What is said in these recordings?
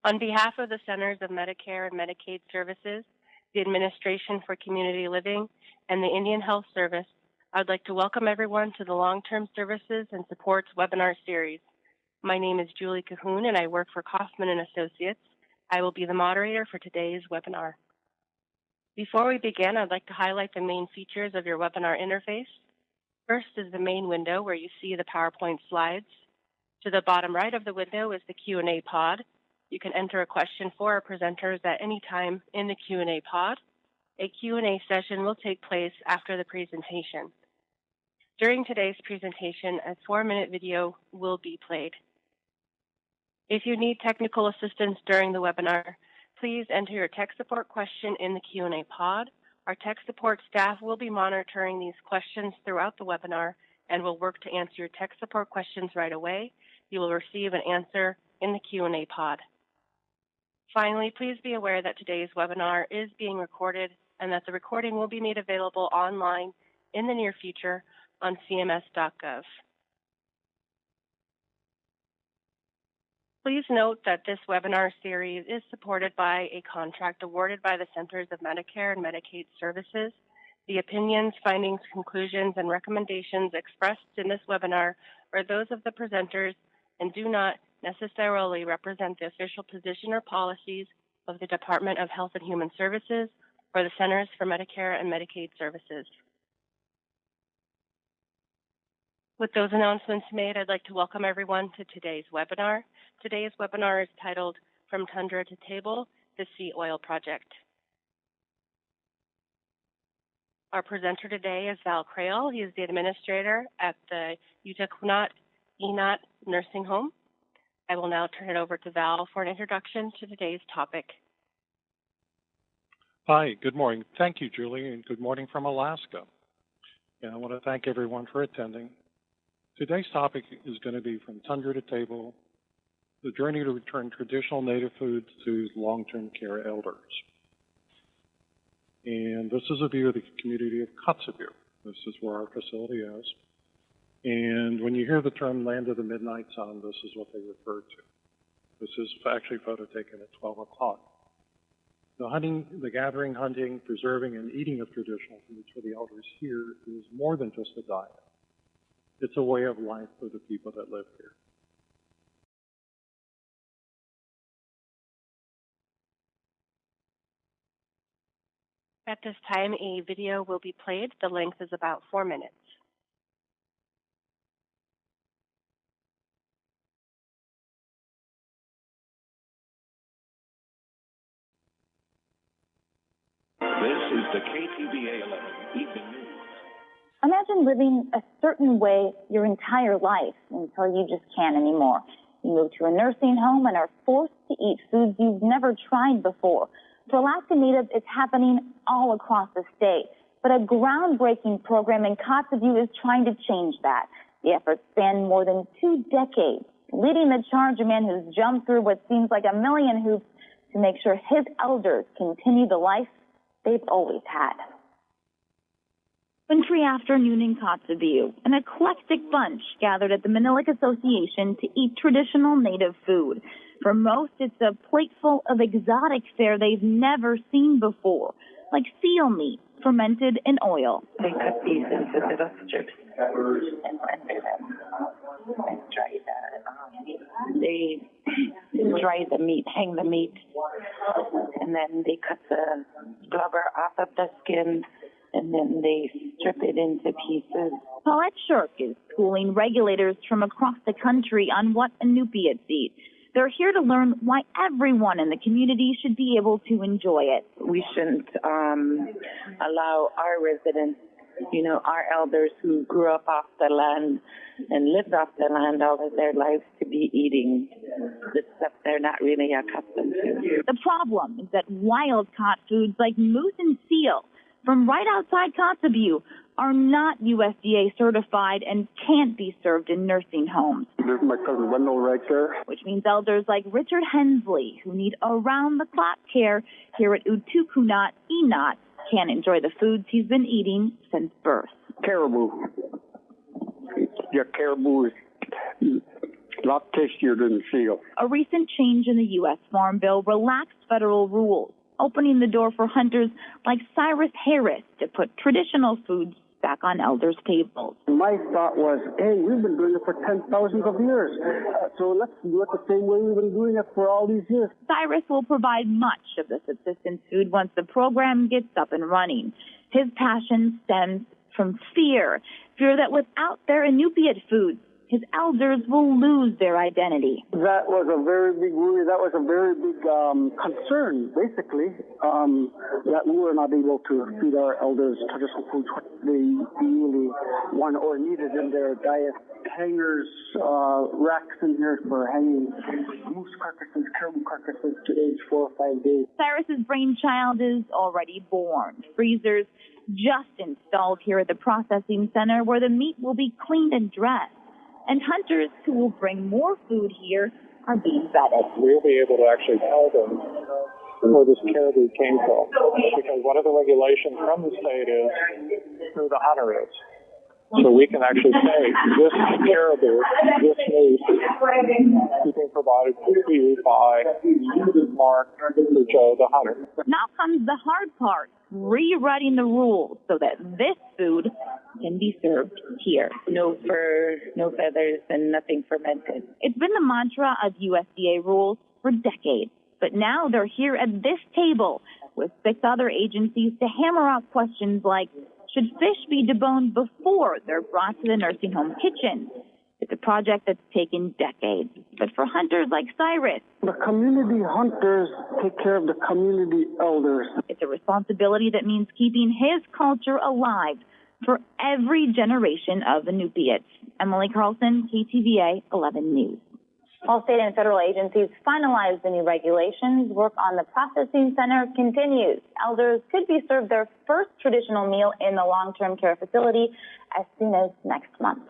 On behalf of the Centers of Medicare and Medicaid Services, the Administration for Community Living, and the Indian Health Service, I would like to welcome everyone to the Long-Term Services and Supports webinar series. My name is Julie Cahoon, and I work for Kaufman & Associates. I will be the moderator for today's webinar. Before we begin, I'd like to highlight the main features of your webinar interface. First is the main window where you see the PowerPoint slides. To the bottom right of the window is the Q&A pod. You can enter a question for our presenters at any time in the Q&A pod. A Q&A session will take place after the presentation. During today's presentation, a 4-minute video will be played. If you need technical assistance during the webinar, please enter your tech support question in the Q&A pod. Our tech support staff will be monitoring these questions throughout the webinar and will work to answer your tech support questions right away. You will receive an answer in the Q&A pod. Finally, please be aware that today's webinar is being recorded and that the recording will be made available online in the near future on cms.gov. Please note that this webinar series is supported by a contract awarded by the Centers of Medicare and Medicaid Services. The opinions, findings, conclusions, and recommendations expressed in this webinar are those of the presenters and do not necessarily represent the official position or policies of the Department of Health and Human Services or the Centers for Medicare and Medicaid Services. With those announcements made, I'd like to welcome everyone to today's webinar. Today's webinar is titled From Tundra to Table, the Sea Oil Project. Our presenter today is Val Crail. He is the administrator at the Utuqqanaat Inaat nursing home. I will now turn it over to Val for an introduction to today's topic. Hi, good morning. Thank you, Julie, and good morning from Alaska. And I want to thank everyone for attending. Today's topic is going to be From Tundra to Table, the journey to return traditional native foods to long-term care elders. And this is a view of the community of Kotzebue. This is where our facility is. And when you hear the term Land of the Midnight Sun, this is what they refer to. This is actually photo taken at 12 o'clock. The hunting, the gathering, hunting, preserving, and eating of traditional foods for the elders here is more than just a diet. It's a way of life for the people that live here. At this time, a video will be played. The length is about 4 minutes. This is the KTVA 11 Evening News. Imagine living a certain way your entire life until you just can't anymore. You move to a nursing home and are forced to eat foods you've never tried before. For Alaska Natives, it's happening all across the state. But a groundbreaking program in Kotzebue is trying to change that. The efforts span more than 2 decades. Leading the charge, a man who's jumped through what seems like a million hoops to make sure his elders continue the life they've always had. Wintry afternoon in Kotzebue, an eclectic bunch gathered at the Manilic Association to eat traditional native food. For most, it's a plateful of exotic fare they've never seen before, like seal meat fermented in oil. They cut these into little strips and render them and dry the They dry the meat, hang the meat, and then they cut the blubber off of the skin, and then they strip it into pieces. Paulette Shirk is schooling regulators from across the country on what Inupiats eat. They're here to learn why everyone in the community should be able to enjoy it. We shouldn't allow our residents, our elders who grew up off the land and lived off the land all of their lives to be eating the stuff they're not really accustomed to. The problem is that wild-caught foods like moose and seal from right outside Kotzebue are not USDA certified and can't be served in nursing homes. There's my cousin Wendell right there. Which means elders like Richard Hensley, who need around-the-clock care here at Utuqqanaat Inaat, can't enjoy the foods he's been eating since birth. Caribou. Yeah, caribou is a lot tastier than seal. A recent change in the U.S. Farm Bill relaxed federal rules, opening the door for hunters like Cyrus Harris to put traditional foods back on elders' tables. My thought was, hey, we've been doing it for 10,000 of years, so let's do it the same way we've been doing it for all these years. Cyrus will provide much of the subsistence food once the program gets up and running. His passion stems from fear that without their Inupiat foods, his elders will lose their identity. That was a very big worry. That was a very big concern, basically, that we were not able to feed our elders traditional foods, what they really want or needed in their diet. Hangers, racks in here for hanging moose carcasses, caribou carcasses to age 4 or 5 days. Cyrus's brainchild is already born. Freezers just installed here at the processing center where the meat will be cleaned and dressed. And hunters who will bring more food here are being vetted. We'll be able to actually tell them where this caribou came from, because one of the regulations from the state is who the hunter is. So we can actually say, this caribou, this moose, is being provided to you by Mark or Joe the hunter. Now comes the hard part, rewriting the rules so that this food can be served here. No fur, no feathers, and nothing fermented. It's been the mantra of USDA rules for decades, but now they're here at this table with 6 other agencies to hammer out questions like, should fish be deboned before they're brought to the nursing home kitchen? It's a project that's taken decades. But for hunters like Cyrus, The community hunters take care of the community elders. it's a responsibility that means keeping his culture alive for every generation of Inupiats. Emily Carlson, KTVA 11 News. While state and federal agencies finalize the new regulations, work on the processing center continues. Elders could be served their first traditional meal in the long-term care facility as soon as next month.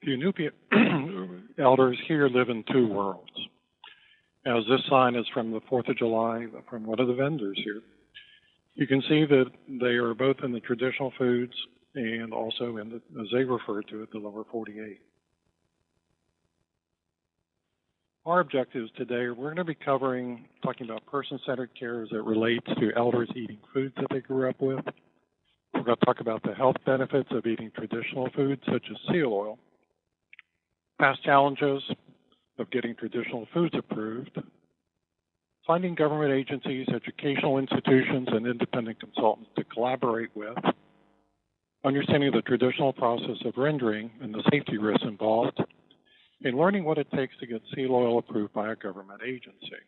The Inupiat elders here live in 2 worlds. As this sign is from the 4th of July, from one of the vendors here, you can see that they are both in the traditional foods and also in the, as they refer to it, the lower 48. Our objectives today, we're going to be talking about person-centered care as it relates to elders eating foods that they grew up with. We're going to talk about the health benefits of eating traditional foods such as seal oil, past challenges of getting traditional foods approved, finding government agencies, educational institutions, and independent consultants to collaborate with, understanding the traditional process of rendering and the safety risks involved, and learning what it takes to get seal oil approved by a government agency.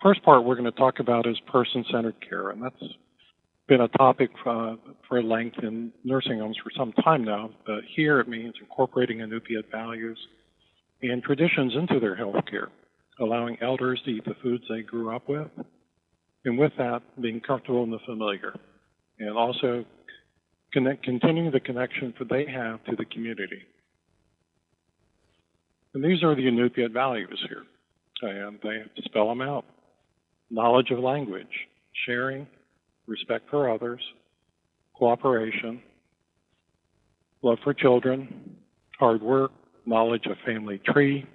First part we're going to talk about is person-centered care, and that's been a topic for length in nursing homes for some time now. But here it means incorporating Inupiat values and traditions into their health care, allowing elders to eat the foods they grew up with, and with that, being comfortable in the familiar, and also continuing the connection that they have to the community. And these are the Inupiat values here, and they have to spell them out. Knowledge of language, sharing, respect for others, cooperation, love for children, hard work, knowledge of family tree,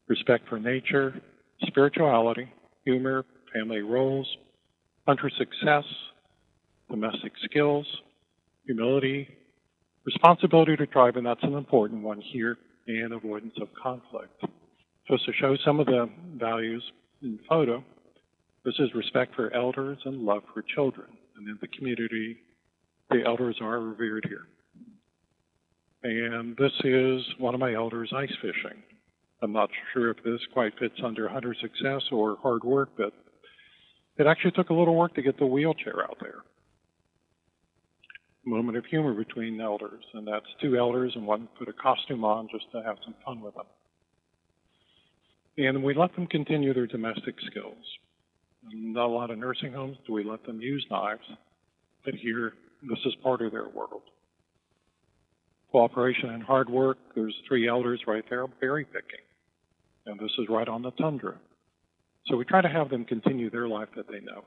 respect for nature, spirituality, humor, family roles, hunter success, domestic skills, humility, responsibility to tribe, and that's an important one here, and avoidance of conflict. Just to show some of the values in photo, this is respect for elders and love for children. And in the community, the elders are revered here. And this is one of my elders ice fishing. I'm not sure if this quite fits under hunter success or hard work, but it actually took a little work to get the wheelchair out there. Moment of humor between elders, and that's 2 elders and one put a costume on just to have some fun with them. And we let them continue their domestic skills. Not a lot of nursing homes do we let them use knives, but here, this is part of their world. Cooperation and hard work, there's 3 elders right there berry picking. And this is right on the Tundra. So we try to have them continue their life that they know.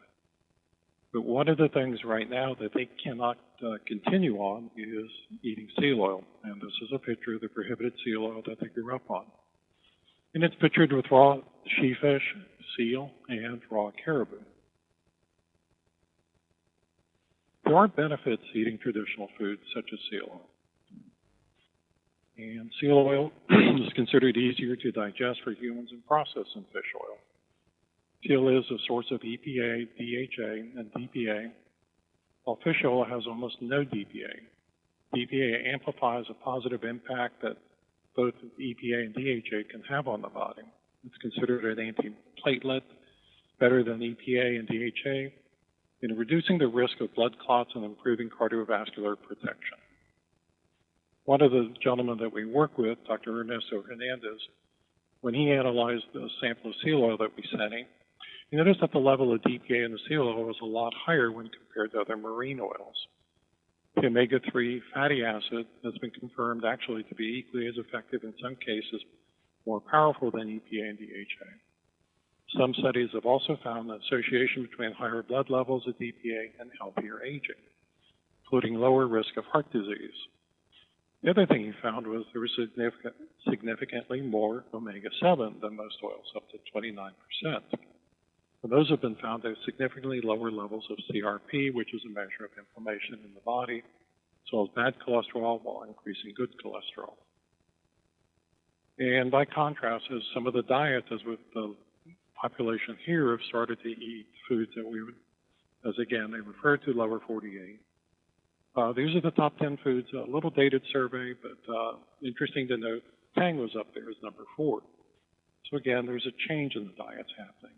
But one of the things right now that they cannot continue on is eating seal oil. And this is a picture of the prohibited seal oil that they grew up on. And it's pictured with raw sheefish, seal, and raw caribou. There are benefits to eating traditional foods such as seal oil. And seal oil is considered easier to digest for humans and process than fish oil. Seal is a source of EPA, DHA, and DPA, while fish oil has almost no DPA. DPA amplifies a positive impact that both EPA and DHA can have on the body. It's considered an antiplatelet, better than EPA and DHA, in reducing the risk of blood clots and improving cardiovascular protection. One of the gentlemen that we work with, Dr. Ernesto Hernandez, when he analyzed the sample of seal oil that we sent him, he noticed that the level of DPA in the seal oil was a lot higher when compared to other marine oils. The omega-3 fatty acid has been confirmed actually to be equally as effective, in some cases more powerful than EPA and DHA. Some studies have also found an association between higher blood levels of DPA and healthier aging, including lower risk of heart disease. The other thing he found was there was significantly more omega-7 than most oils, up to 29%. And those have been found to have significantly lower levels of CRP, which is a measure of inflammation in the body, as well as bad cholesterol while increasing good cholesterol. And by contrast, as some of the diets, as with the population here, have started to eat foods that we would, as again, they refer to lower 48. These are the top 10 foods, a little dated survey, but interesting to note, Tang was up there as number 4. So again, there's a change in the diets happening.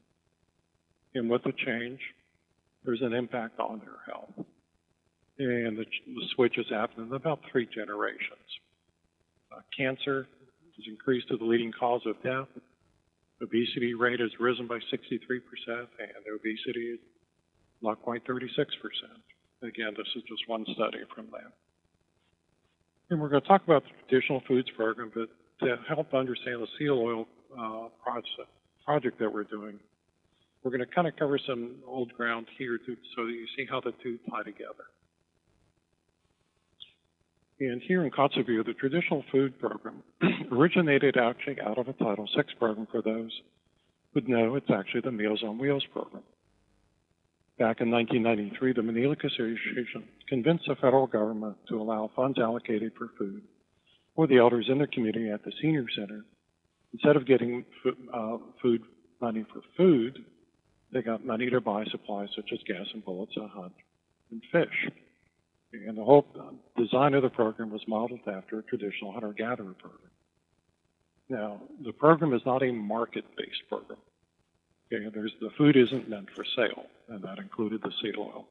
And with the change, there's an impact on their health. And the switch has happened in about 3 generations. Cancer has increased to the leading cause of death. Obesity rate has risen by 63%, and obesity is not quite 36%. Again, this is just one study from that. And we're going to talk about the traditional foods program, but to help understand the seal oil project that we're doing, we're going to kind of cover some old ground here so that you see how the two tie together. And here in Kotzebue, the traditional food program originated actually out of a Title VI program. For those who know, it's actually the Meals on Wheels program. Back in 1993, the Manilic Association convinced the federal government to allow funds allocated for food for the elders in their community at the senior center. Instead of getting food money for food, they got money to buy supplies such as gas and bullets, a hunt, and fish. And the whole design of the program was modeled after a traditional hunter-gatherer program. Now, the program is not a market-based program. Okay, the food isn't meant for sale, and that included the seal oil.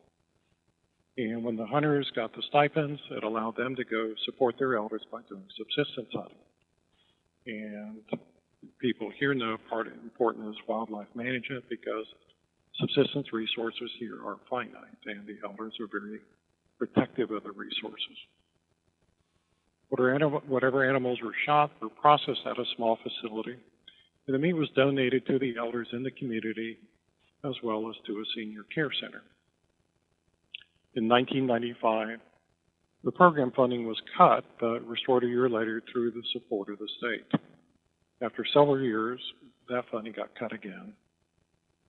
And when the hunters got the stipends, it allowed them to go support their elders by doing subsistence hunting. And people here know part important is wildlife management, because subsistence resources here are finite, and the elders are very protective of the resources. Whatever animals were shot were processed at a small facility, and the meat was donated to the elders in the community as well as to a senior care center. In 1995, the program funding was cut, but restored a year later through the support of the state. After several years, that funding got cut again.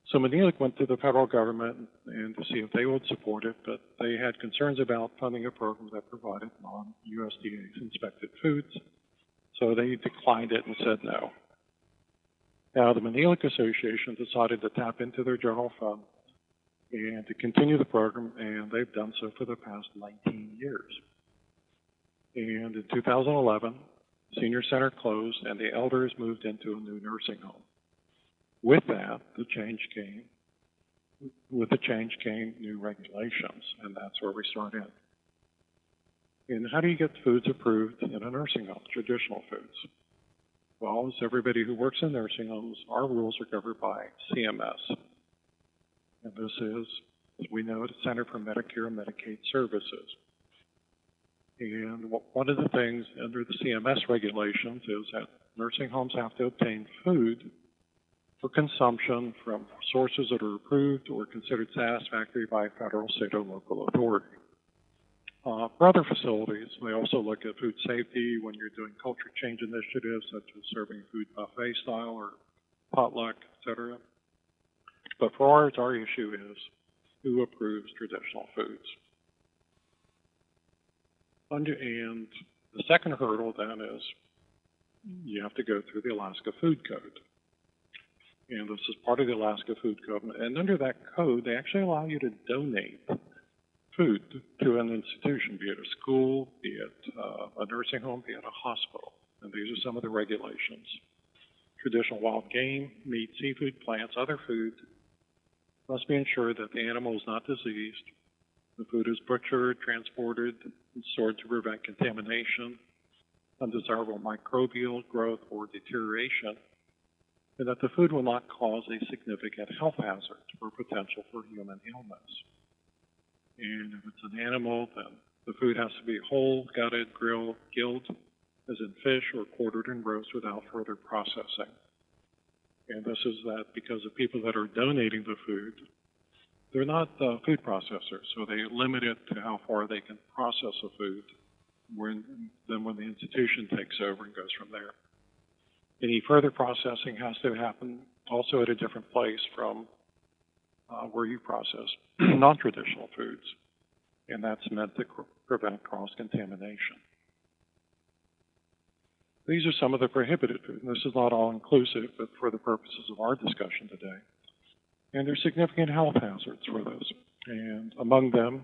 So Manilic went to the federal government and to see if they would support it, but they had concerns about funding a program that provided non-USDA inspected foods, so they declined it and said no. Now the Manilic Association decided to tap into their general fund and to continue the program, and they've done so for the past 19 years. And in 2011, the senior center closed and the elders moved into a new nursing home. With that, with the change came new regulations, and that's where we start in. And how do you get foods approved in a nursing home, traditional foods? Well, as everybody who works in nursing homes, our rules are covered by CMS. And this is, as we know, the Center for Medicare and Medicaid Services. And one of the things under the CMS regulations is that nursing homes have to obtain food for consumption from sources that are approved or considered satisfactory by a federal, state, or local authority. For other facilities, they also look at food safety when you're doing culture change initiatives, such as serving food buffet style or potluck, etc. But for ours, our issue is who approves traditional foods. And the second hurdle then is you have to go through the Alaska Food Code. And this is part of the Alaska Food Code. And under that code, they actually allow you to donate food to an institution, be it a school, be it a nursing home, be it a hospital. And these are some of the regulations. Traditional wild game, meat, seafood, plants, other food must be ensured that the animal is not diseased. The food is butchered, transported, and stored to prevent contamination, undesirable microbial growth, or deterioration, and that the food will not cause a significant health hazard or potential for human illness. And if it's an animal, then the food has to be whole, gutted, grilled, killed, as in fish, or quartered and roasted without further processing. And this is that because the people that are donating the food, they're not food processors, so they limit it to how far they can process the food. Then when the institution takes over and goes from there. Any further processing has to happen also at a different place from where you process non-traditional foods, and that's meant to prevent cross-contamination. These are some of the prohibited foods. This is not all-inclusive, but for the purposes of our discussion today. And there's significant health hazards for those. And among them,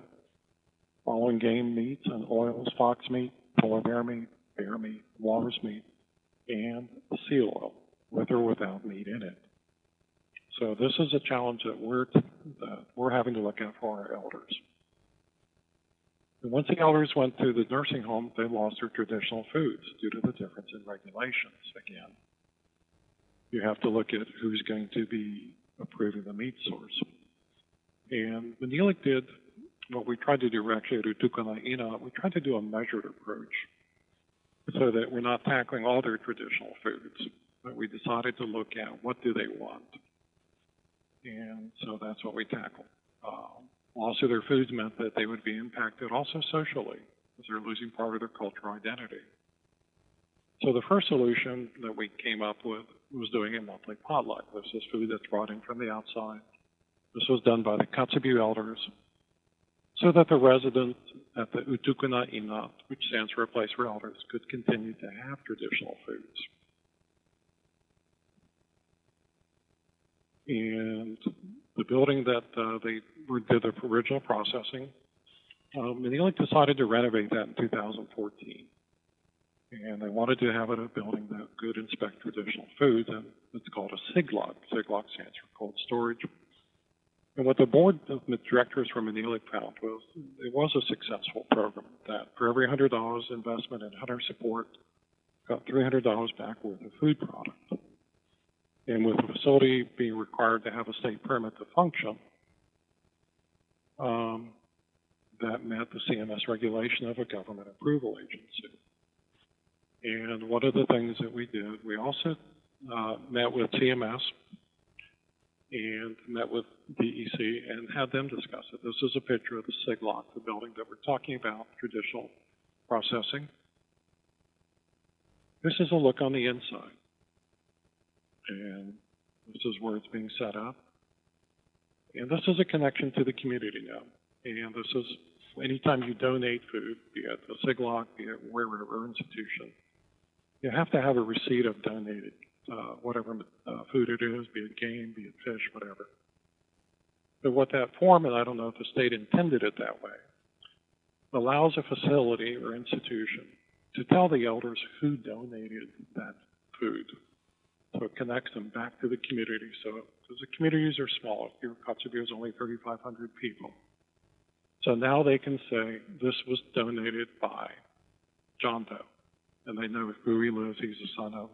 following game meats and oils, fox meat, polar bear meat, walrus meat, and seal oil, with or without meat in it. So this is a challenge that we're having to look at for our elders. And once the elders went to the nursing home, they lost their traditional foods due to the difference in regulations. Again, you have to look at who's going to be approving the meat source. And when Neelick did what we tried to do actually at Utuqqanaat Inaat, we tried to do a measured approach so that we're not tackling all their traditional foods, but we decided to look at what do they want. And so that's what we tackled. Loss of their foods meant that they would be impacted also socially, as they're losing part of their cultural identity. So the first solution that we came up with was doing a monthly potluck. This is food that's brought in from the outside. This was done by the Kotzebue elders so that the residents at the Utuqqanaat Inaat, which stands for a place for elders, could continue to have traditional foods. And the building that they did the original processing, Neelick decided to renovate that in 2014. And they wanted to have it a building that could inspect traditional foods, and it's called a SIGLOC. SIGLOC stands for cold storage. And what the board of directors from Neelick found was it was a successful program, that for every $100 investment in hunter support, got $300 back worth of food product. And with the facility being required to have a state permit to function, that met the CMS regulation of a government approval agency. And one of the things that we did, we also met with CMS and met with DEC and had them discuss it. This is a picture of the SIGLOC, the building that we're talking about, traditional processing. This is a look on the inside. And this is where it's being set up. And this is a connection to the community now. And this is, anytime you donate food, be it a SIGLOC, be it wherever institution, you have to have a receipt of donated whatever food it is, be it game, be it fish, whatever. But what that form, and I don't know if the state intended it that way, allows a facility or institution to tell the elders who donated that food. So it connects them back to the community. So, because the communities are small, here Kotzebue is only 3,500 people. So now they can say, this was donated by John Doe. And they know who he lives. He's the son of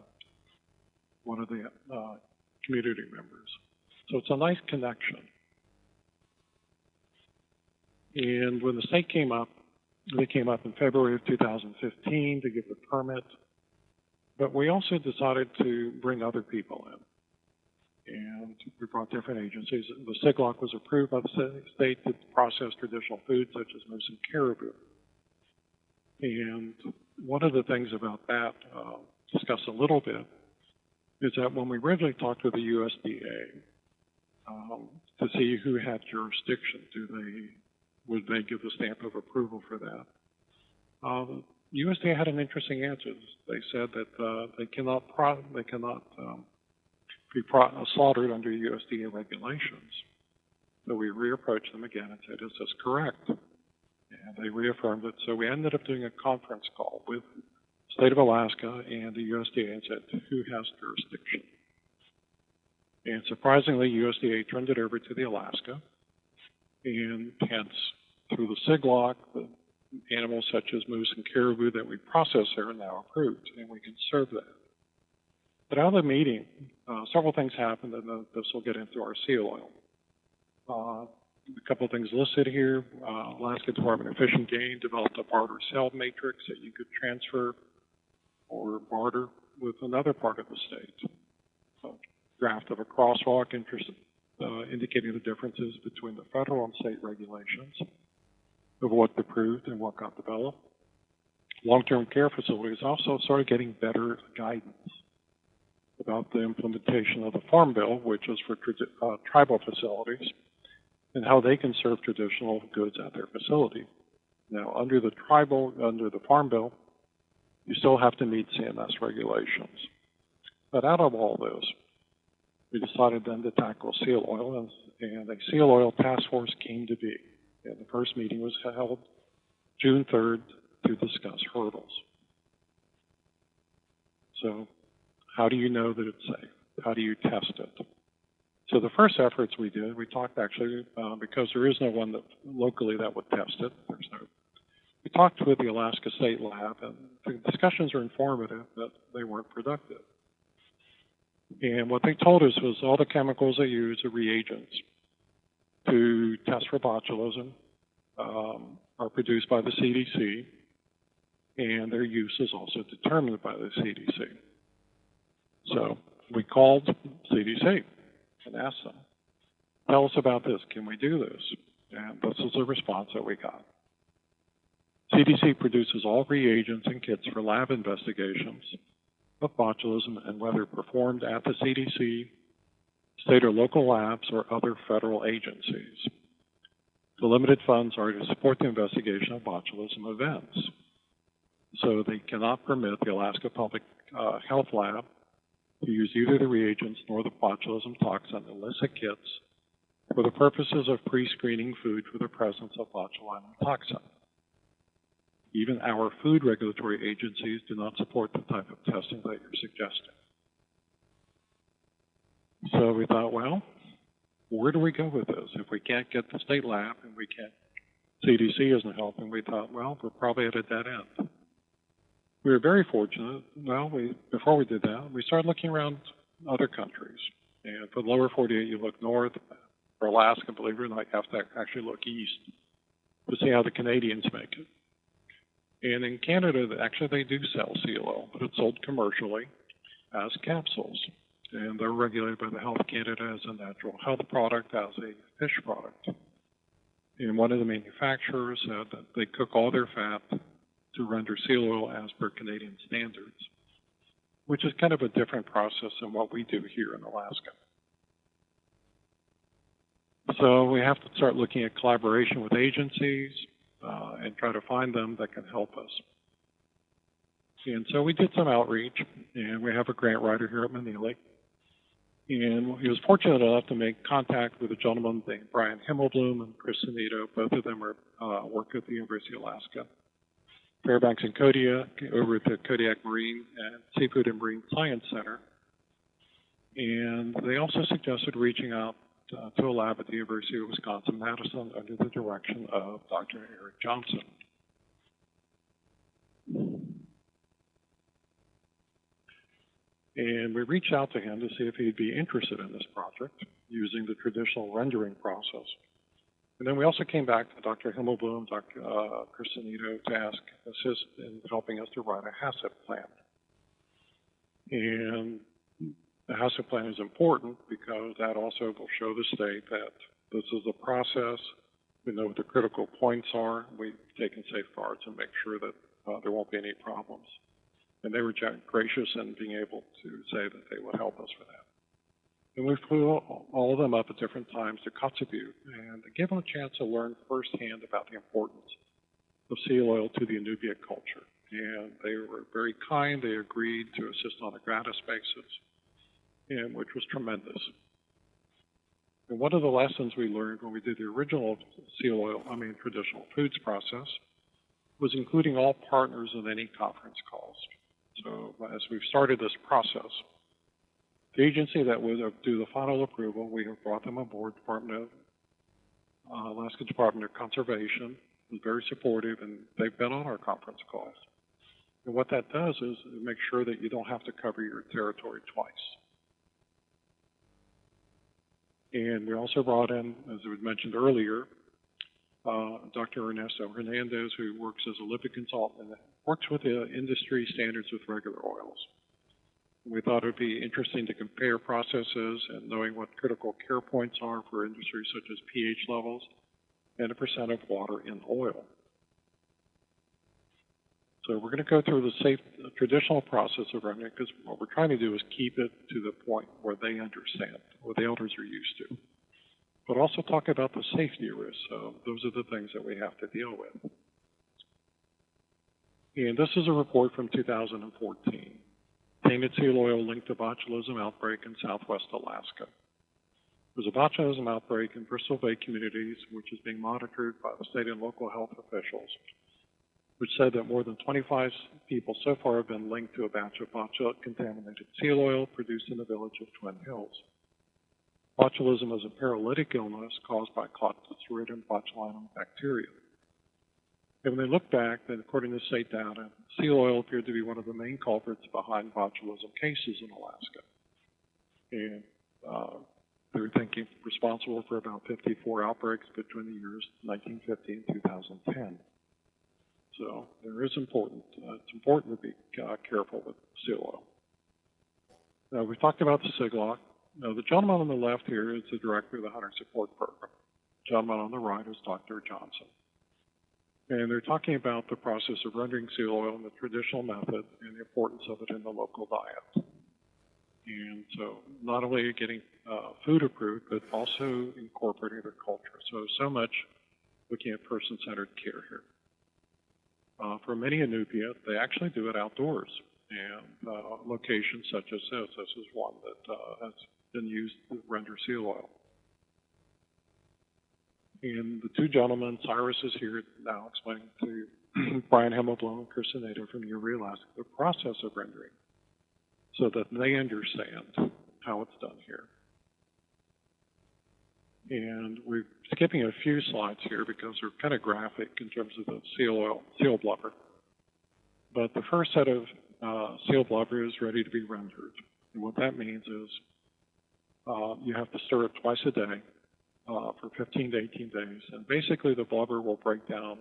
one of the community members. So it's a nice connection. And when the state came up They came up in February of 2015 to give the permit, but we also decided to bring other people in. And we brought different agencies. The SIGLOC was approved by the state to process traditional foods such as moose and caribou. And one of the things about that, discussed a little bit, is that when we originally talked with the USDA to see who had jurisdiction, would they give the stamp of approval for that? USDA had an interesting answer. They said that they cannot be slaughtered under USDA regulations. So we reapproached them again and said, "Is this correct?" And they reaffirmed it. So we ended up doing a conference call with the state of Alaska and the USDA and said, "Who has jurisdiction?" And surprisingly, USDA turned it over to the Alaska, and hence, through the SIGLOC, the animals such as moose and caribou that we process there are now approved, and we can serve that. But out of the meeting, several things happened, and this will get into our seal oil. A couple of things listed here. Alaska Department of Fish and Game developed a barter sale matrix that you could transfer or barter with another part of the state. A draft of a crosswalk indicating the differences between the federal and state regulations of what's approved and what got developed. Long-term care facilities also started getting better guidance about the implementation of the Farm Bill, which is for tribal facilities, and how they can serve traditional goods at their facility. Now, under the Farm Bill, you still have to meet CMS regulations. But out of all this, we decided then to tackle seal oil, and a seal oil task force came to be. And the first meeting was held June 3rd to discuss hurdles. So, how do you know that it's safe? How do you test it? So the first efforts we did, we talked actually, because there is no one that locally that would test it. We talked with the Alaska State Lab, and the discussions are informative, but they weren't productive. And what they told us was all the chemicals they use are reagents to test for botulism, are produced by the CDC, and their use is also determined by the CDC. So we called CDC and asked them, "Tell us about this. Can we do this?" And this is the response that we got. CDC produces all reagents and kits for lab investigations of botulism and whether performed at the CDC, state or local labs, or other federal agencies. The limited funds are to support the investigation of botulism events. So they cannot permit the Alaska Public Health Lab to use either the reagents nor the botulism toxin illicit kits for the purposes of pre-screening food for the presence of botulinum toxin. Even our food regulatory agencies do not support the type of testing that you're suggesting. So we thought, well, where do we go with this? If we can't get the state lab and CDC isn't helping, we thought, well, we're probably at a dead end. We were very fortunate. Well, before we did that, we started looking around other countries. And for the lower 48, you look north. For Alaska, believe it or not, you have to actually look east to see how the Canadians make it. And in Canada, actually, they do sell seal oil, but it's sold commercially as capsules. And they're regulated by the Health Canada as a natural health product, as a fish product. And one of the manufacturers said that they cook all their fat to render seal oil as per Canadian standards, which is kind of a different process than what we do here in Alaska. So we have to start looking at collaboration with agencies and try to find them that can help us. And so we did some outreach, and we have a grant writer here at Manili. And he was fortunate enough to make contact with a gentleman named Brian Himmelblum and Chris Sanito. Both of them work at the University of Alaska. Fairbanks and Kodiak, over at the Kodiak Marine and Seafood and Marine Science Center. And they also suggested reaching out to a lab at the University of Wisconsin-Madison under the direction of Dr. Eric Johnson. And we reached out to him to see if he'd be interested in this project using the traditional rendering process. And then we also came back to Dr. Himmelblum, Dr. Cristianito to assist in helping us to write a HACCP plan. And the HACCP plan is important because that also will show the state that this is a process. We know what the critical points are. We've taken safeguards and make sure that there won't be any problems. And they were gracious in being able to say that they would help us with that. And we flew all of them up at different times to Kotzebue and gave them a chance to learn firsthand about the importance of seal oil to the Inupiat culture. And they were very kind. They agreed to assist on a gratis basis, and which was tremendous. And one of the lessons we learned when we did the original traditional foods process was including all partners in any conference calls. So as we've started this process, the agency that would do the final approval, we have brought them aboard. Alaska Department of Conservation was very supportive, and they've been on our conference calls. And what that does is it makes sure that you don't have to cover your territory twice. And we also brought in, as was mentioned earlier, Dr. Ernesto Hernandez, who works as a lipid consultant and works with the industry standards with regular oils. We thought it would be interesting to compare processes and knowing what critical care points are for industries such as pH levels and the percent of water in oil. So we're going to go through the traditional process of rendering because what we're trying to do is keep it to the point where they understand, what the elders are used to. But also talk about the safety risks. So those are the things that we have to deal with. And this is a report from 2014. Tainted seal oil linked to botulism outbreak in southwest Alaska. There's a botulism outbreak in Bristol Bay communities, which is being monitored by the state and local health officials, which said that more than 25 people so far have been linked to a batch of contaminated seal oil produced in the village of Twin Hills. Botulism is a paralytic illness caused by Clostridium botulinum bacteria. And when they look back, then according to state data, seal oil appeared to be one of the main culprits behind botulism cases in Alaska. And they were thinking responsible for about 54 outbreaks between the years 1950 and 2010. So there is important. It's important to be careful with seal oil. Now, we talked about the SIGLOC. Now, the gentleman on the left here is the director of the Hunter Support Program. The gentleman on the right is Dr. Johnson. And they're talking about the process of rendering seal oil in the traditional method and the importance of it in the local diet. And so not only getting food approved, but also incorporating their culture. So much looking at person-centered care here. For many Inupiat, they actually do it outdoors. And locations such as this is one that has been used to render seal oil. And the two gentlemen, Cyrus is here now explaining to Brian Himmelblum and Chris Nato from Utuqqanaat Inaat the process of rendering so that they understand how it's done here. And we're skipping a few slides here because they're kind of graphic in terms of the seal blubber. But the first set of seal blubber is ready to be rendered. And what that means is you have to stir it twice a day. For 15 to 18 days. And basically the blubber will break down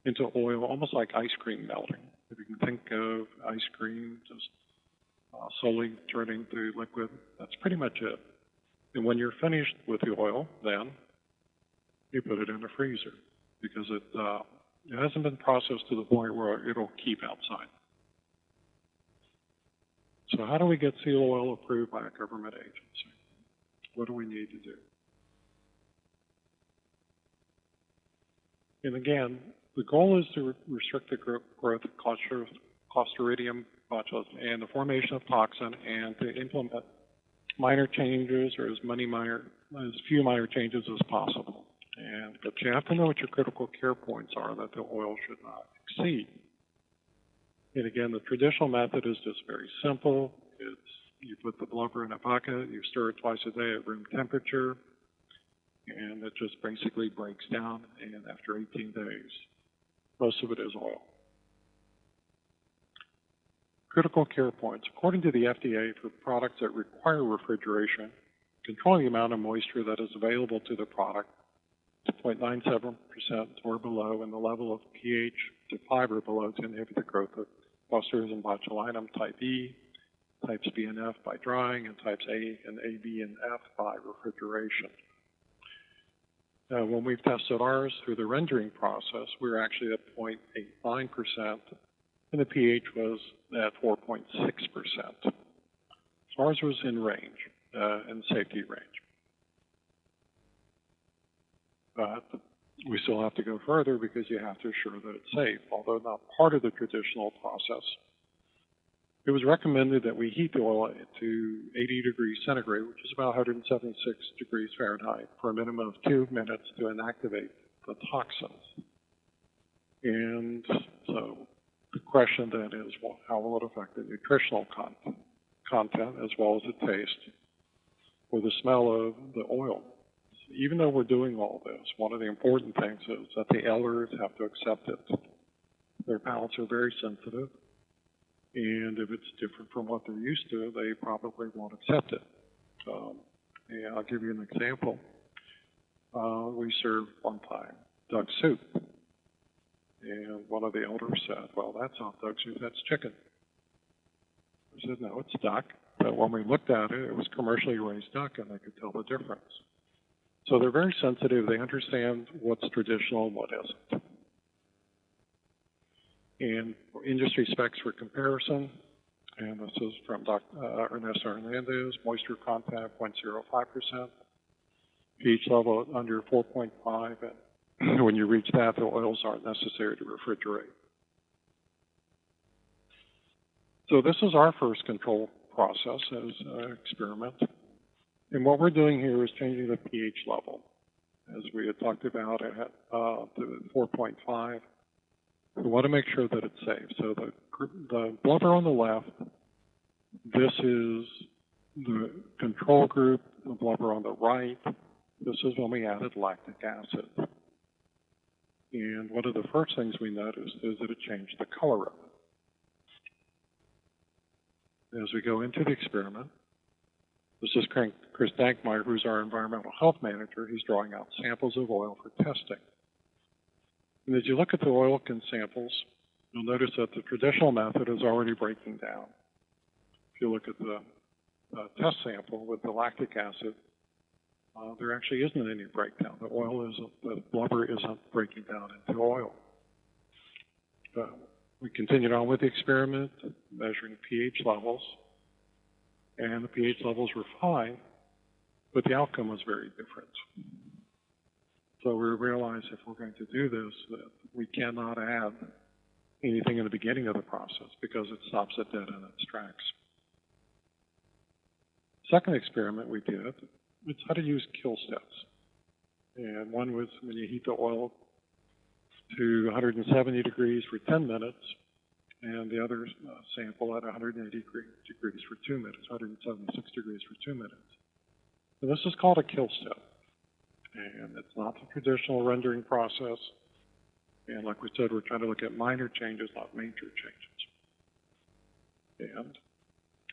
into oil, almost like ice cream melting. If you can think of ice cream just slowly turning to liquid, that's pretty much it. And when you're finished with the oil, then you put it in the freezer because it hasn't been processed to the point where it'll keep outside. So how do we get seal oil approved by a government agency? What do we need to do? And again, the goal is to restrict the growth of Clostridium botulism and the formation of toxin and to implement minor changes or as few minor changes as possible. But you have to know what your critical care points are that the oil should not exceed. And again, the traditional method is just very simple. You put the blubber in a bucket, you stir it twice a day at room temperature, and it just basically breaks down, and after 18 days, most of it is oil. Critical care points. According to the FDA, for products that require refrigeration, controlling the amount of moisture that is available to the product 0.97% or below, and the level of pH to 5 or below to inhibit the growth of botulism botulinum type E, types B and F by drying, and types A and AB and F by refrigeration. When we've tested ours through the rendering process, we were actually at 0.89%, and the pH was at 4.6%. So ours was in range, in safety range. But we still have to go further because you have to assure that it's safe. Although not part of the traditional process, it was recommended that we heat the oil to 80 degrees centigrade, which is about 176 degrees Fahrenheit, for a minimum of 2 minutes to inactivate the toxins. And so the question then is, well, how will it affect the nutritional content as well as the taste or the smell of the oil? Even though we're doing all this, one of the important things is that the elders have to accept it. Their palates are very sensitive, and if it's different from what they're used to, they probably won't accept it. And I'll give you an example. We served one time duck soup, and one of the elders said, well, that's not duck soup, that's chicken. I said, no, it's duck. But when we looked at it, it was commercially raised duck, and they could tell the difference. So they're very sensitive. They understand what's traditional and what isn't. And industry specs for comparison, and this is from Ernesto Hernandez, moisture content 0.05%, pH level under 4.5, and when you reach that, the oils aren't necessary to refrigerate. So this is our first control process as an experiment. And what we're doing here is changing the pH level. As we had talked about at to 4.5, we want to make sure that it's safe. So the blubber on the left, this is the control group. The blubber on the right, this is when we added lactic acid. And one of the first things we noticed is that it changed the color of it. As we go into the experiment, this is Chris Dankmeyer, who's our environmental health manager. He's drawing out samples of oil for testing. And as you look at the oil samples, you'll notice that the traditional method is already breaking down. If you look at the test sample with the lactic acid, there actually isn't any breakdown. The blubber isn't breaking down into oil. We continued on with the experiment, measuring pH levels. And the pH levels were fine, but the outcome was very different. So we realized if we're going to do this, that we cannot add anything in the beginning of the process because it stops it dead in its tracks. Second experiment we did was how to use kill steps. And one was when you heat the oil to 170 degrees for 10 minutes, and the other sample at 180 degrees for 2 minutes, 176 degrees for 2 minutes. So this is called a kill step. And it's not the traditional rendering process. And like we said, we're trying to look at minor changes, not major changes. And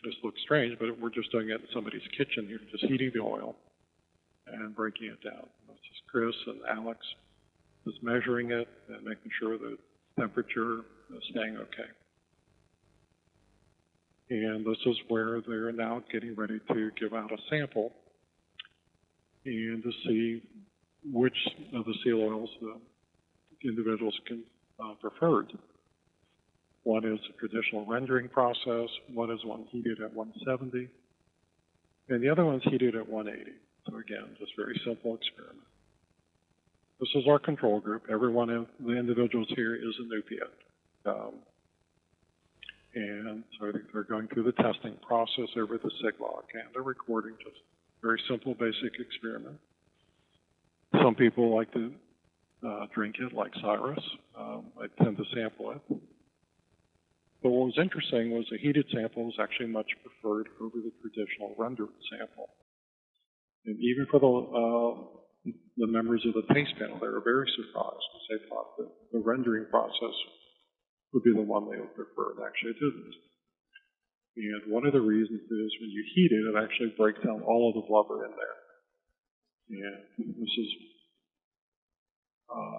this looks strange, but we're just doing it in somebody's kitchen here, just heating the oil and breaking it down. This is Chris and Alex just measuring it and making sure the temperature is staying okay. And this is where they're now getting ready to give out a sample and to see which of the seal oils the individuals can preferred. One is a traditional rendering process, one is one heated at 170, and the other one's heated at 180. So again, just very simple experiment. This is our control group. Every one of the individuals here is an Inupiat. And so they're going through the testing process over the SIG log, and they're recording just very simple, basic experiment. Some people like to drink it, like Cyrus. I tend to sample it. But what was interesting was the heated sample was actually much preferred over the traditional rendered sample. And even for the members of the taste panel, they were very surprised because they thought that the rendering process would be the one they would prefer. It actually didn't. And one of the reasons is when you heat it, it actually breaks down all of the blubber in there. And this is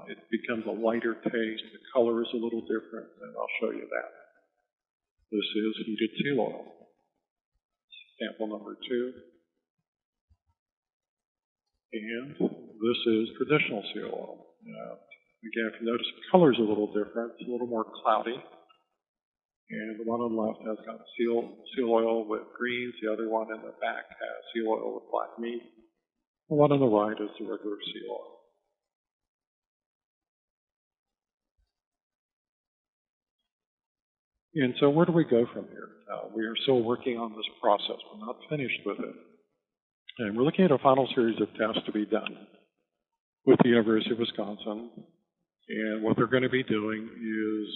It becomes a lighter taste. The color is a little different, and I'll show you that. This is heated seal oil. Sample number 2. And this is traditional seal oil. Again, if you notice, the color is a little different. It's a little more cloudy. And the one on the left has got seal oil with greens. The other one in the back has seal oil with black meat. The one on the right is the regular seal oil. And so where do we go from here? We are still working on this process. We're not finished with it. And we're looking at a final series of tests to be done with the University of Wisconsin. And what they're going to be doing is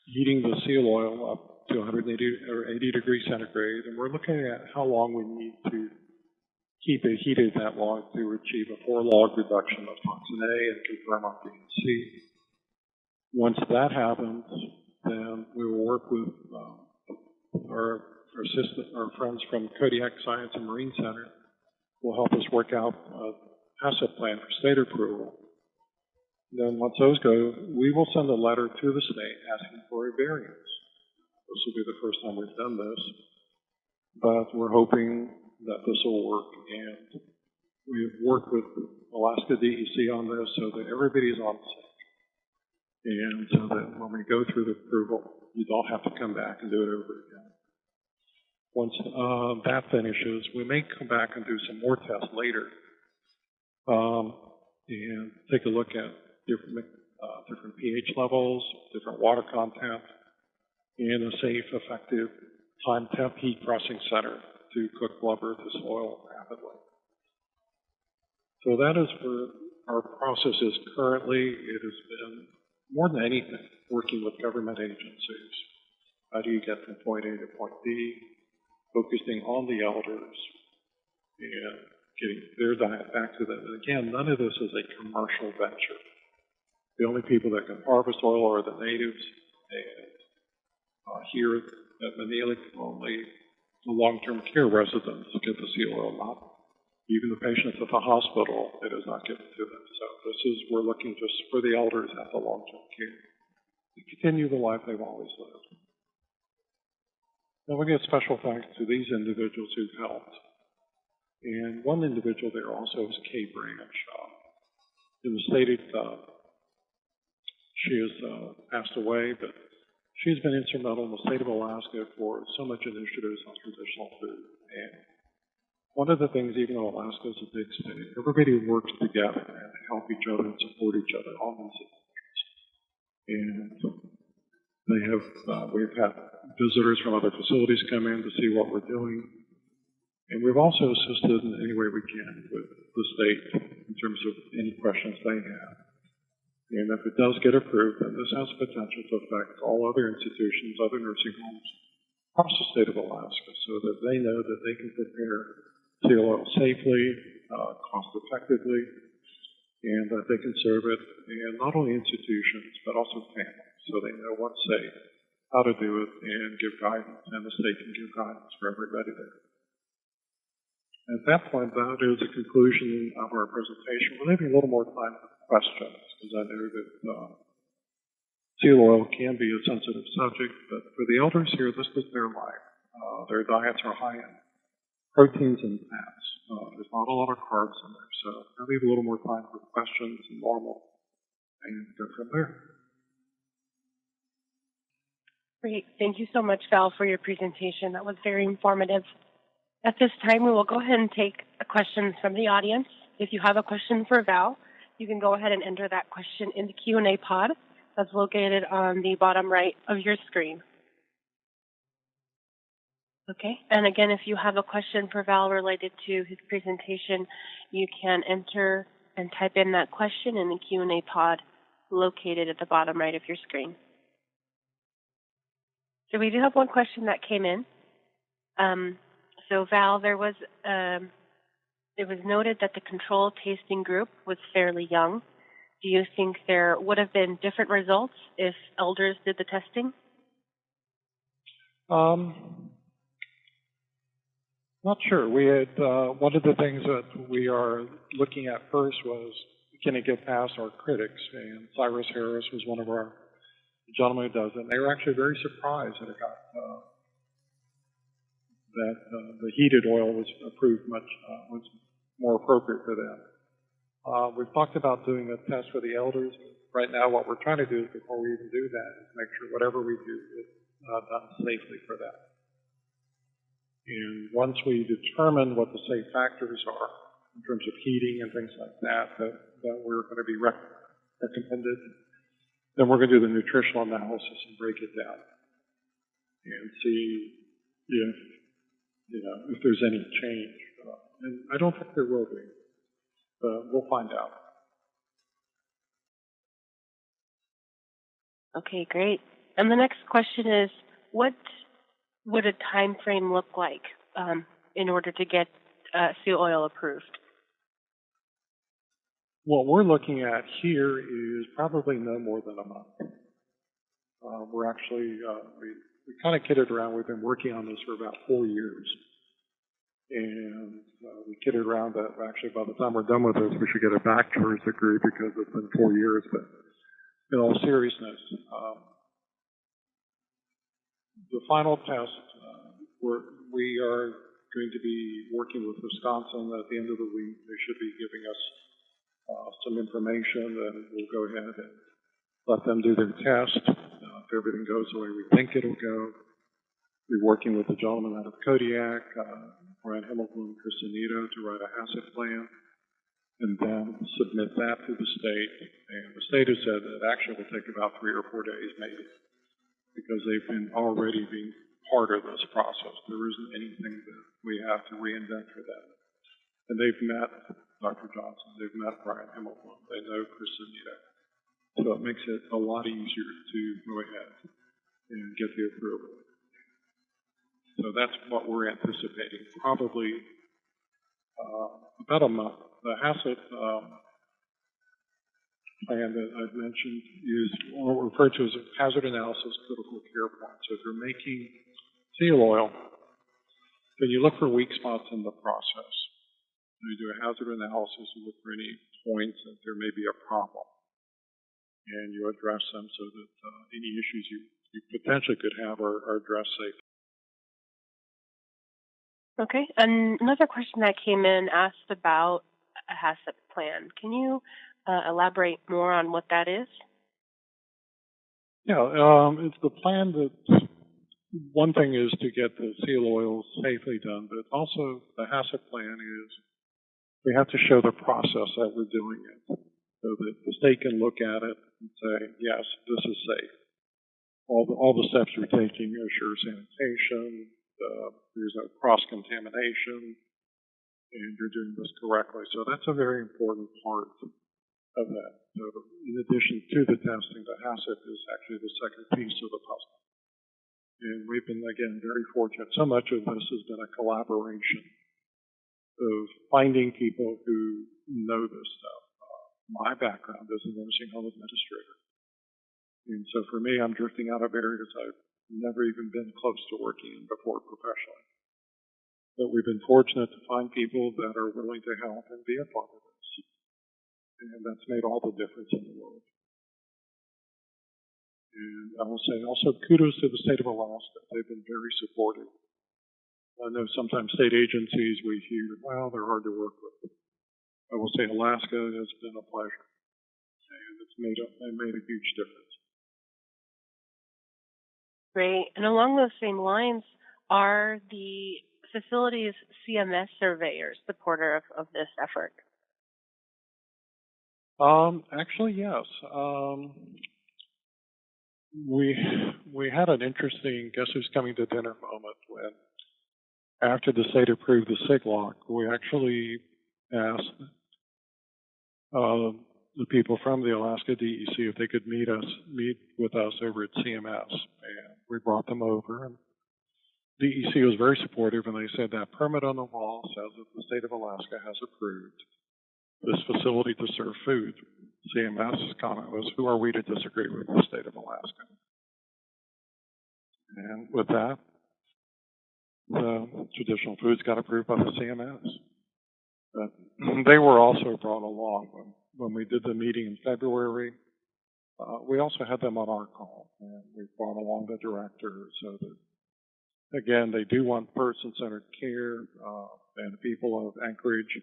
heating the seal oil up to 180 or 80 degrees centigrade. And we're looking at how long we need to keep it heated that long to achieve a 4-log reduction of toxin A and confirm our DNC. Once that happens, then we will work with our friends from Kodiak Science and Marine Center will help us work out an asset plan for state approval. Then once those go, we will send a letter to the state asking for a variance. This will be the first time we've done this, but we're hoping that this will work. And we've worked with Alaska DEC on this so that everybody is on sync. And so that when we go through the approval, you don't have to come back and do it over again. Once that finishes, we may come back and do some more tests later and take a look at different pH levels, different water content, and a safe, effective time-temp heat pressing center to cook blubber to soil rapidly. So that is where our process is currently. It has been, more than anything, working with government agencies. How do you get from point A to point B? Focusing on the elders and getting their diet back to them. And again, none of this is a commercial venture. The only people that can harvest oil are the natives, and here at Manili, only the long-term care residents get the seal oil, not even the patients at the hospital. It is not given to them. So this is, we're looking just for the elders at the long-term care to continue the life they've always lived. Now we get special thanks to these individuals who've helped. And one individual there also is Kay Branch. In the state, she has passed away, but she's been instrumental in the state of Alaska for so much initiatives on traditional food. And one of the things, even though Alaska is a big state, everybody works together and help each other and support each other on these issues. And they have, we've had visitors from other facilities come in to see what we're doing. And we've also assisted in any way we can with the state in terms of any questions they have. And if it does get approved, then this has potential to affect all other institutions, other nursing homes across the state of Alaska, so that they know that they can prepare seal oil safely, cost effectively, and that they can serve it in not only institutions, but also families, so they know what's safe, how to do it, and give guidance, and the state can give guidance for everybody there. At that point, that is the conclusion of our presentation. We're leaving a little more time for questions, because I know that seal oil can be a sensitive subject, but for the elders here, this is their life. Their diets are high in proteins and fats. There's not a lot of carbs in there, so I'll leave a little more time for questions and normal, and go from there. Great. Thank you so much, Val, for your presentation. That was very informative. At this time, we will go ahead and take questions from the audience. If you have a question for Val, you can go ahead and enter that question in the Q&A pod that's located on the bottom right of your screen. Okay, and again, if you have a question for Val related to his presentation, you can enter and type in that question in the Q&A pod located at the bottom right of your screen. So we do have one question that came in. So Val, it was noted that the control tasting group was fairly young. Do you think there would have been different results if elders did the testing? Not sure. We had one of the things that we are looking at first was can it get past our critics? And Cyrus Harris was one of our gentlemen who does it. And they were actually very surprised that it got the heated oil was approved was more appropriate for them. We've talked about doing a test for the elders. Right now, what we're trying to do before we even do that is make sure whatever we do is done safely for them. And once we determine what the safe factors are in terms of heating and things like that we're going to be recommended, then we're going to do the nutritional analysis and break it down and see if there's any change. And I don't think there will be, but we'll find out. Okay, great. And the next question is, what would a time frame look like in order to get seal oil approved? What we're looking at here is probably no more than a month. We're actually, we kind of kidded around. We've been working on this for about 4 years. And we kidded around that actually by the time we're done with this, we should get a bachelor's degree because it's been 4 years. But in all seriousness, the final test, we are going to be working with Wisconsin. At the end of the week, they should be giving us some information, and we'll go ahead and let them do their test. If everything goes the way we think it'll go, we're working with the gentleman out of Kodiak, Brian Hamilton and Chris Anito, to write a HACCP plan, and then submit that to the state. And the state has said that actually will take about 3 or 4 days, maybe, because they've been already being part of this process. There isn't anything that we have to reinvent for them. And they've met Dr. Johnson, they've met Brian Hamilton, they know Chris Anito. So it makes it a lot easier to go ahead and get the approval. So that's what we're anticipating, probably about a month. The HACCP plan that I've mentioned is what we refer to as a hazard analysis critical care point. So if you're making seal oil, then you look for weak spots in the process. So you do a hazard analysis, you look for any points that there may be a problem, and you address them so that any issues you potentially could have are addressed safely. Okay, and another question that came in asked about a HACCP plan. Can you elaborate more on what that is? Yeah, it's the plan that one thing is to get the seal oil safely done, but also the HACCP plan is we have to show the process that we're doing it so that the state can look at it and say, yes, this is safe. All the steps we're taking assure sanitation, there's no cross-contamination, and you're doing this correctly. So that's a very important part of that. So in addition to the testing, the HACCP is actually the second piece of the puzzle. And we've been, again, very fortunate. So much of this has been a collaboration of finding people who know this stuff. My background is a nursing home administrator. And so for me, I'm drifting out of areas I've never even been close to working in before professionally. But we've been fortunate to find people that are willing to help and be a part of this. And that's made all the difference in the world. And I will say also kudos to the state of Alaska. They've been very supportive. I know sometimes state agencies we hear, well, they're hard to work with. I will say Alaska has been a pleasure. And it's made a huge difference. Great. And along those same lines, are the facilities CMS surveyors supporter of this effort? Actually, yes. We had an interesting guess who's coming to dinner moment when, after the state approved the SIGLOC, we actually asked the people from the Alaska DEC if they could meet with us over at CMS, and we brought them over. And DEC was very supportive, and they said that permit on the wall says that the state of Alaska has approved this facility to serve food. CMS's comment was, who are we to disagree with the state of Alaska? And with that, the traditional foods got approved by the CMS. But they were also brought along when when we did the meeting in February, we also had them on our call, and we brought along the director so that, again, they do want person-centered care, and the people of Anchorage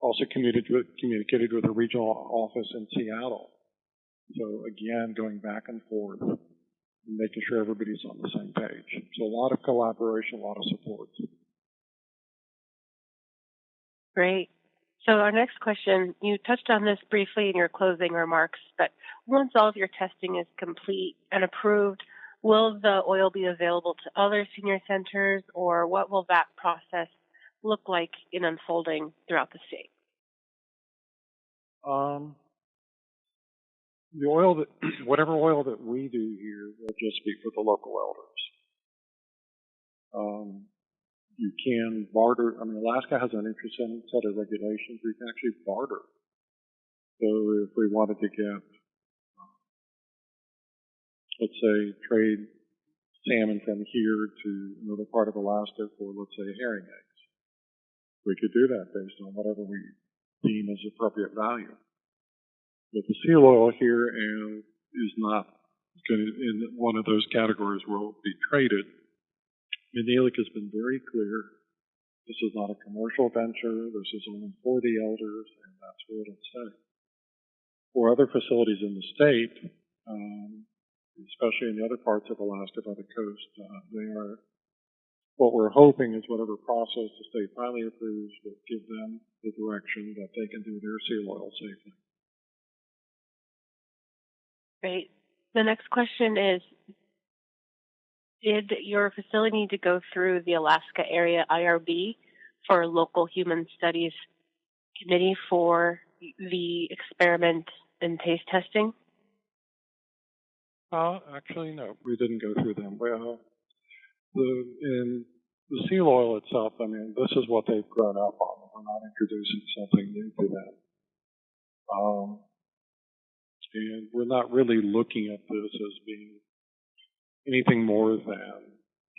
also communicated with the regional office in Seattle. So again, going back and forth, and making sure everybody's on the same page. So a lot of collaboration, a lot of support. Great. So our next question, you touched on this briefly in your closing remarks, but once all of your testing is complete and approved, will the oil be available to other senior centers, or what will that process look like in unfolding throughout the state? The oil that, whatever oil that we do here will just be for the local elders. You can barter. I mean, Alaska has an interesting set of regulations. We can actually barter. So if we wanted to get, let's say, trade salmon from here to another part of Alaska for, let's say, herring eggs, we could do that based on whatever we deem as appropriate value. But the seal oil here is not going to, in one of those categories where it will be traded. Menelic has been very clear. This is not a commercial venture. This is only for the elders, and that's where it'll stay. For other facilities in the state, especially in the other parts of Alaska by the coast, they are, what we're hoping is whatever process the state finally approves will give them the direction that they can do their seal oil safely. Great. The next question is, did your facility need to go through the Alaska Area IRB for Local Human Studies Committee for the experiment and taste testing? Actually, no, we didn't go through them. Well, in the seal oil itself, I mean, this is what they've grown up on. We're not introducing something new to them. And we're not really looking at this as being anything more than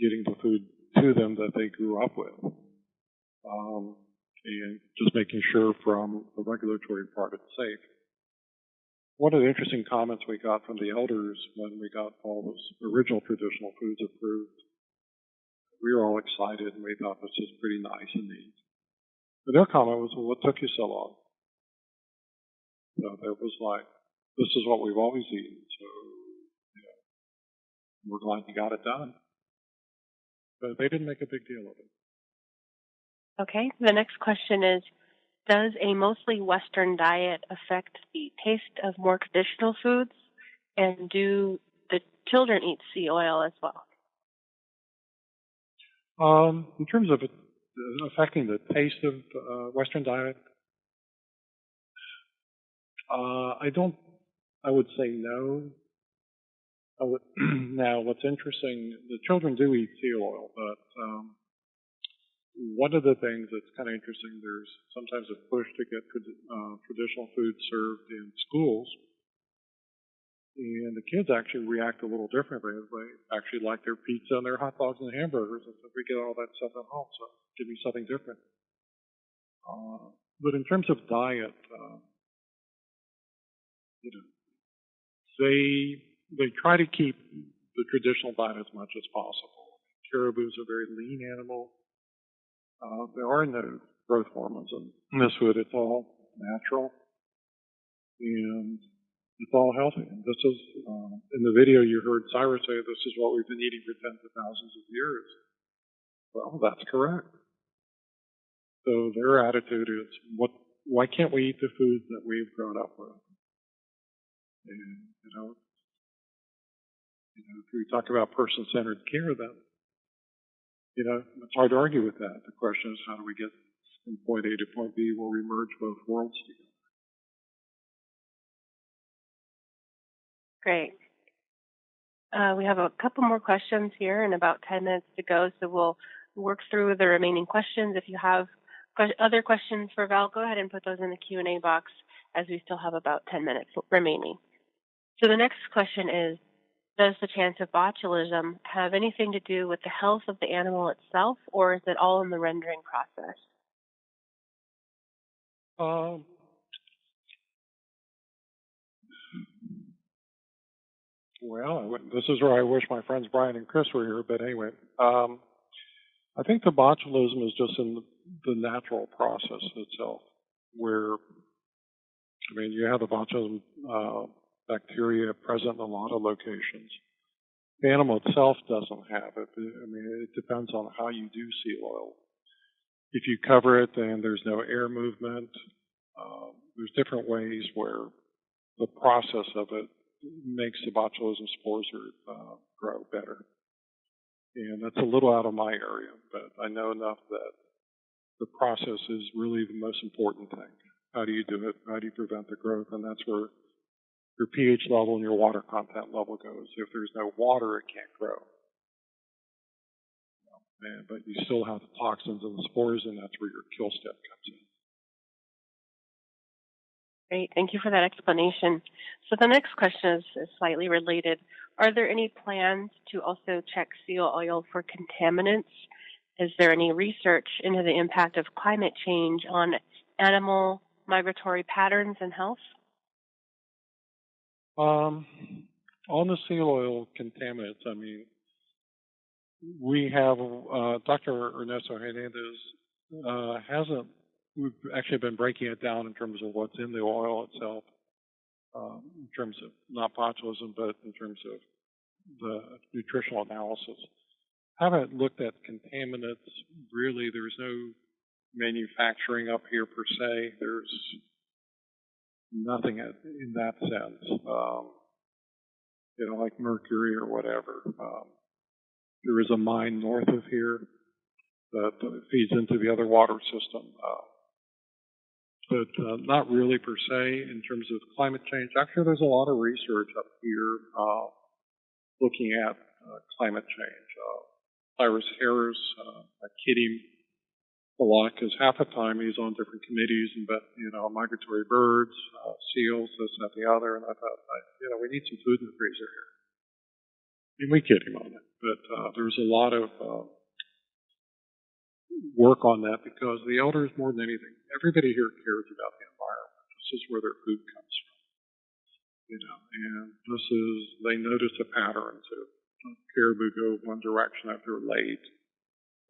getting the food to them that they grew up with. And just making sure from the regulatory part it's safe. One of the interesting comments we got from the elders when we got all those original traditional foods approved, we were all excited and we thought this was pretty nice and neat. But their comment was, well, what took you so long? So it was like, this is what we've always eaten, so we're glad you got it done. But they didn't make a big deal of it. Okay. The next question is, does a mostly Western diet affect the taste of more traditional foods? And do the children eat sea oil as well? In terms of it affecting the taste of Western diet, I would say no. Now, what's interesting, the children do eat seal oil, but one of the things that's kind of interesting, there's sometimes a push to get traditional food served in schools, and the kids actually react a little differently. They actually like their pizza and their hot dogs and hamburgers, and so we get all that stuff at home, so give me something different. But in terms of diet, they try to keep the traditional diet as much as possible. Caribou is a very lean animal. There are no growth hormones in this food. It's all natural, and it's all healthy. And this is, in the video you heard Cyrus say, this is what we've been eating for tens of thousands of years. Well, that's correct. So their attitude is, why can't we eat the foods that we've grown up with? And, if we talk about person-centered care, then, it's hard to argue with that. The question is, how do we get from point A to point B where we merge both worlds together? Great. We have a couple more questions here and about 10 minutes to go, so we'll work through the remaining questions. If you have other questions for Val, go ahead and put those in the Q&A box as we still have about 10 minutes remaining. So the next question is, does the chance of botulism have anything to do with the health of the animal itself, or is it all in the rendering process? Well, this is where I wish my friends Brian and Chris were here, but anyway, I think the botulism is just in the natural process itself, where, I mean, you have the botulism bacteria present in a lot of locations. The animal itself doesn't have it. I mean, it depends on how you do seal oil. If you cover it, then there's no air movement. There's different ways where the process of it makes the botulism spores grow better. And that's a little out of my area, but I know enough that the process is really the most important thing. How do you do it? How do you prevent the growth? And that's where your pH level and your water content level goes. If there's no water, it can't grow. But you still have the toxins and the spores, and that's where your kill step comes in. Great. Thank you for that explanation. So the next question is slightly related. Are there any plans to also check seal oil for contaminants? Is there any research into the impact of climate change on animal migratory patterns and health? On the seal oil contaminants, I mean, we have Dr. Ernesto Hernandez we've actually been breaking it down in terms of what's in the oil itself, in terms of not botulism, but in terms of the nutritional analysis. Haven't looked at contaminants really. There's no manufacturing up here per se. There's nothing in that sense, like mercury or whatever. There is a mine north of here that feeds into the other water system. But not really per se in terms of climate change. Actually, there's a lot of research up here looking at climate change. Cyrus Harris, I kid him a lot because half the time he's on different committees and migratory birds, seals, this, that, the other. And I thought, we need some food in the freezer here. And we kid him on it. But there's a lot of work on that because the elders, more than anything, everybody here cares about the environment. This is where their food comes from. And they notice a pattern. So caribou go one direction after they're late,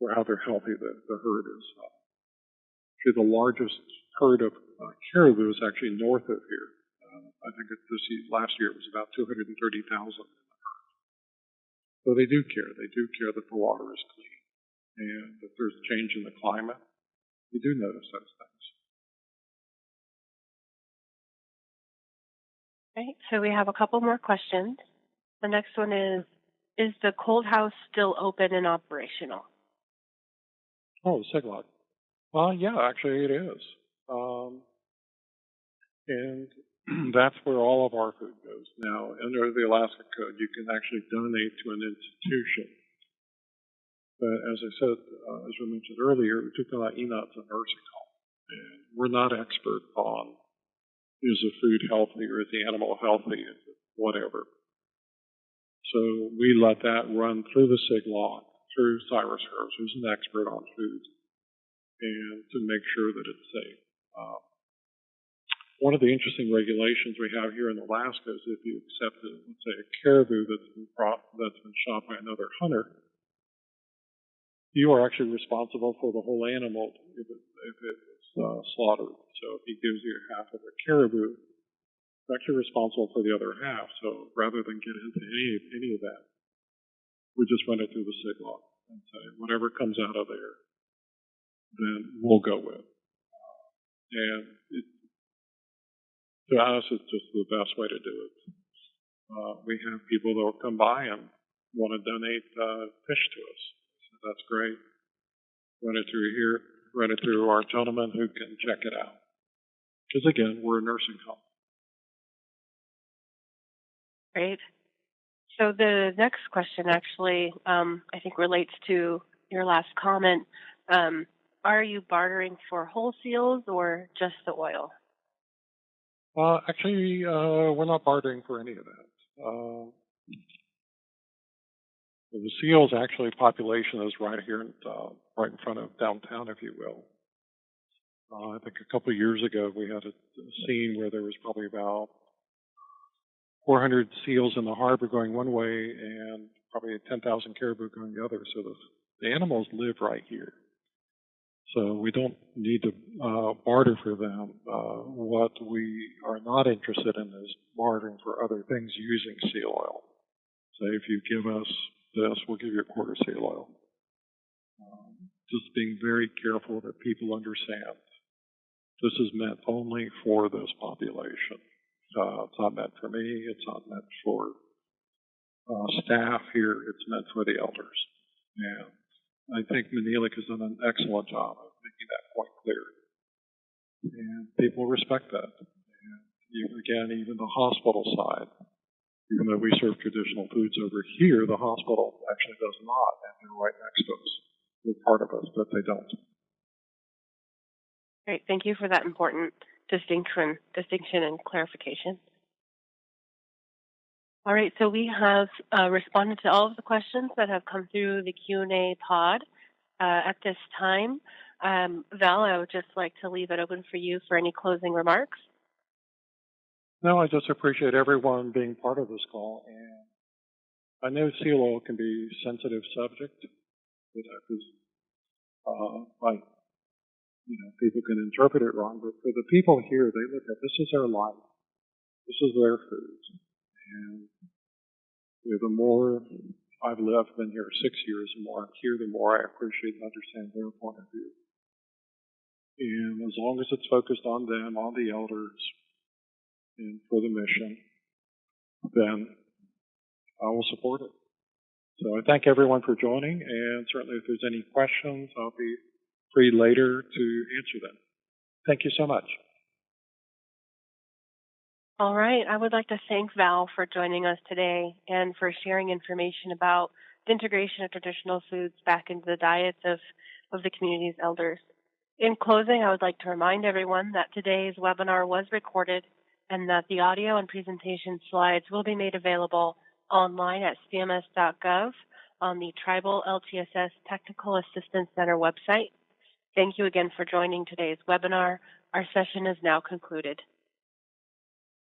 or how they're healthy the herd is. Actually, the largest herd of caribou is actually north of here. I think last year it was about 230,000 in the herd. So they do care. They do care that the water is clean. And if there's a change in the climate, you do notice those things. Right, so we have a couple more questions. The next one is the cold house still open and operational? Oh, the Siglog. Well, yeah, actually it is. And that's where all of our food goes. Now, under the Alaska Code, you can actually donate to an institution. But as I said, as we mentioned earlier, Utuqqanaat Inaat is a nursing home. And we're not expert on is the food healthy or is the animal healthy, is it whatever. So we let that run through the Siglog, through Cyrus Harris, who's an expert on food, and to make sure that it's safe. One of the interesting regulations we have here in Alaska is if you accept, let's say, a caribou that's been shot by another hunter, you are actually responsible for the whole animal if it's slaughtered. So if he gives you half of a caribou, you're actually responsible for the other half. So rather than get into any of that, we just run it through the Siglog and say whatever comes out of there, then we'll go with. And to us, it's just the best way to do it. We have people that will come by and want to donate fish to us. So that's great. Run it through here. Run it through our gentleman who can check it out. Because again, we're a nursing home. Great. So the next question actually, I think relates to your last comment. Are you bartering for whole seals or just the oil? Actually, we're not bartering for any of that. The seals actually population is right here, right in front of downtown, if you will. I think a couple of years ago we had a scene where there was probably about 400 seals in the harbor going one way and probably 10,000 caribou going the other. So the animals live right here. So we don't need to barter for them. What we are not interested in is bartering for other things using seal oil. So if you give us this, we'll give you a quarter seal oil. Just being very careful that people understand this is meant only for this population. It's not meant for me. It's not meant for staff here. It's meant for the elders. And I think Manelik has done an excellent job of making that point clear. And people respect that. And again, even the hospital side, even though we serve traditional foods over here, the hospital actually does not, and they're right next to us. They're part of us, but they don't. Great. Thank you for that important distinction and clarification. All right, so we have responded to all of the questions that have come through the Q&A pod at this time. Val, I would just like to leave it open for you for any closing remarks. No, I just appreciate everyone being part of this call. And I know seal oil can be a sensitive subject, because people can interpret it wrong. But for the people here, they look at this is their life, this is their food, and the more I've been here 6 years, the more I'm here, the more I appreciate and understand their point of view. And as long as it's focused on them, on the elders, and for the mission, then I will support it. So I thank everyone for joining, and certainly if there's any questions, I'll be free later to answer them. Thank you so much. All right. I would like to thank Val for joining us today and for sharing information about the integration of traditional foods back into the diets of the community's elders. In closing, I would like to remind everyone that today's webinar was recorded and that the audio and presentation slides will be made available online at cms.gov on the Tribal LTSS Technical Assistance Center website. Thank you again for joining today's webinar. Our session is now concluded.